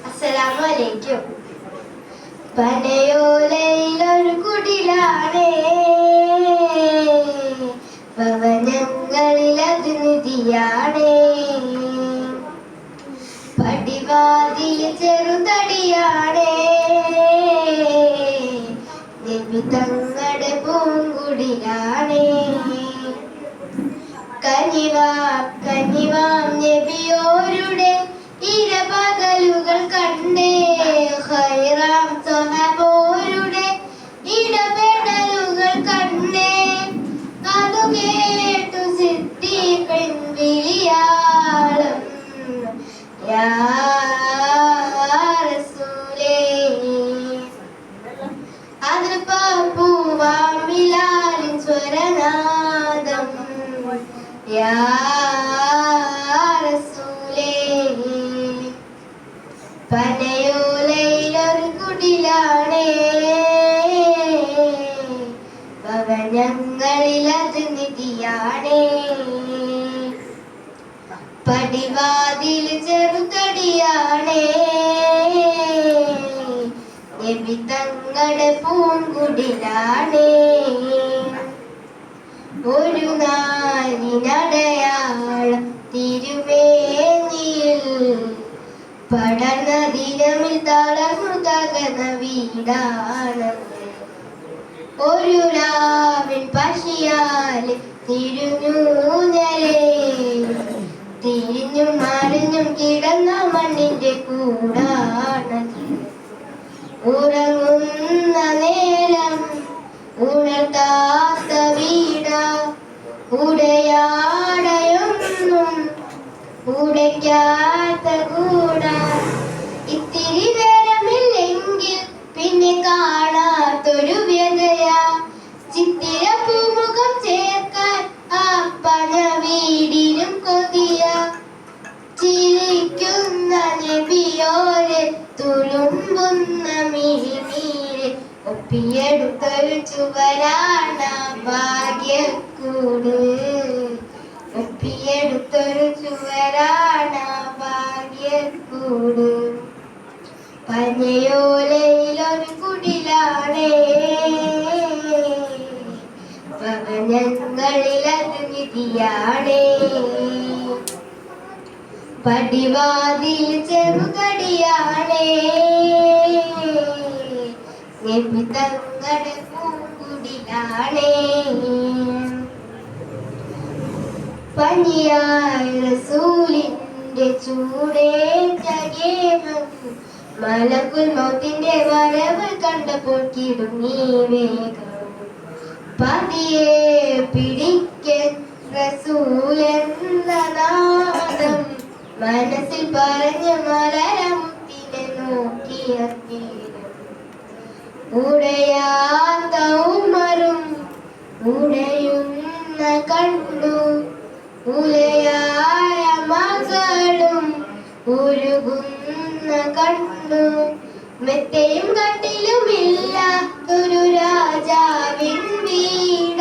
അസ്സലാമലൈക്കും. പനയോലയിലൊരു കുടിലാണേ, ഭവനങ്ങളിൽ അത് നിധിയാണേ. പടിവാതിൽ ചെറുതടിയാണേ, നബി തങ്ങളുടെ പൂങ്കുടിലാണേ. കനിവാം നബിയോരുടെ ഇരപകലുകൾ കണ്ടേ, ഖൈറാം സ്വഹബോരുടെ ഇടപെടലുകൾ കണ്ടേ. അതു കേട്ടു സിദ്ദീഖിൻ വിളിയാളം, യാ റസൂലേ. അതിൽ പൂവാം ബിലാലിൻ സ്വരനാദം, യാ റസൂലേ. പനയോലയിലൊരു കുടിലാണേ, ഭവനങ്ങളിൽ അത് നിധിയാണേ. പടിവാതിൽ ചെറുതടിയാണേ, നബി തങ്ങളുടെ പൂങ്കുടിലാണേ. ഒരു നാരിനടയാളം തിരുവേനിയിൽ പടർന്ന ദിനമിൽ തളർന്നു തകർന്ന വീടാണ്. ഒരു രാവിൻ പശിയാല് തിരിഞ്ഞൂഞ്ഞലേ, തിരിഞ്ഞും മറിഞ്ഞും കിടന്ന മണ്ണിന്റെ കൂടാണത്. ഉറങ്ങുന്ന നേരം ഉണർത്താത്ത വീട, ഉടയാടയൊന്നും ഉടയ്ക്കാത്ത കൂട. ഇത്തിരി നേരമില്ലെങ്കിൽ പിന്നെ കാണാത്തൊരു വ്യതയാ, ചിത്തിര പൂമുഖം ചേർക്കാൻ ആ പന വീടിനും കൊതിയ. ചിരിക്കുന്ന നബിയോരെ തുളുമ്പുന്ന മിഴിനീര്, ഒപ്പിയെടുത്തൊരു ചുവരാണ് ഭാഗ്യക്കൂട്. ഒപ്പിയെടുത്തൊരു ചുവരാണ് ഭാഗ്യക്കൂട്. പനയോലയിലൊരു കുടിലാണേ, ഭവനങ്ങളിൽ അത് നിധിയാണേ. പടിവാതിൽ ചെറുകടിയാണേ, നബി തങ്ങളുടെ പൂങ്കുടിലാണേ. പനിയായ റസൂലിന്റെ ചൂടേറ്റ ഗേഹം, മലക്കുൽ മൗത്തിന്റെ വരവ് കണ്ടപ്പോൾ കിടുങ്ങി വേഗം. പതിയെ പിടിക്കൻ റസൂലെന്ന നാദം, മനസ്സിൽ പറഞ്ഞ മലരമുത്തിനെ നോക്കിയ തീരം. ഉടയാത്ത ഉമറും ഉടയുന്ന കണ്ടു, ഉലയായ മകളും ഉരുകുന്ന കണ്ടു. മെത്തയും കട്ടിലുമില്ലാത്തൊരു രാജാവിൻ വീട,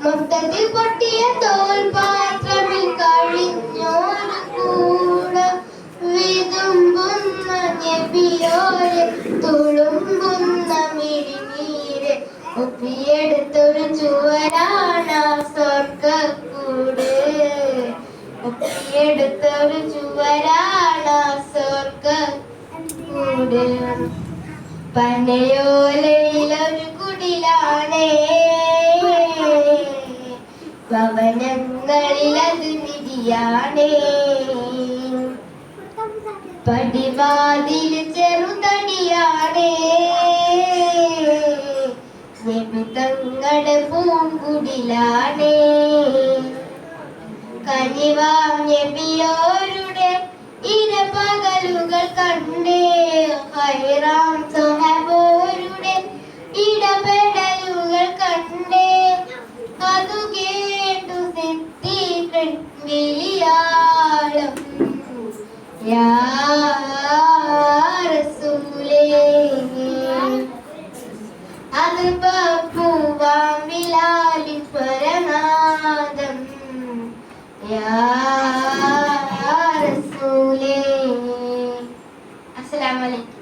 മൊത്തത്തിൽ പൊട്ടിയ തോൽപാത്രമിൽ കഴിഞ്ഞോരു കൂട. വിതുമ്പുന്ന നബിയോരെ തുളുമ്പുന്ന മിഴിനീര്, ഒപ്പിയെടുത്തൊരു ചുവരാണ് സ്വർഗ്ഗക്കൂട്. ഒപ്പിയെടുത്തൊരു ചുവരാണ് സ്വർഗ്ഗക്കൂട്. പനയോലയിലൊരു കുടിലാണേ, ഭവനങ്ങളിൽ അത് നിധിയാണേ. പടിവാതിൽ ചെറുതടിയാണേ, നബി തങ്ങളുടെ പൂങ്കുടിലാണേ. കനിവാം നബിയോരുടെ ഇരപകലുകൾ കണ്ടേ, ഖൈറാം സ്വഹബോരുടെ ഇടപെടലുകൾ കണ്ടേ. അതു കേട്ടു സിദ്ദീഖിൻ വിളിയാളം, യാ റസൂലേ. അത് പൂവാം ബിലാലിൻ സ്വരനാദം, യാ റസൂലേ. അസ്സലാമു അലൈക്കും.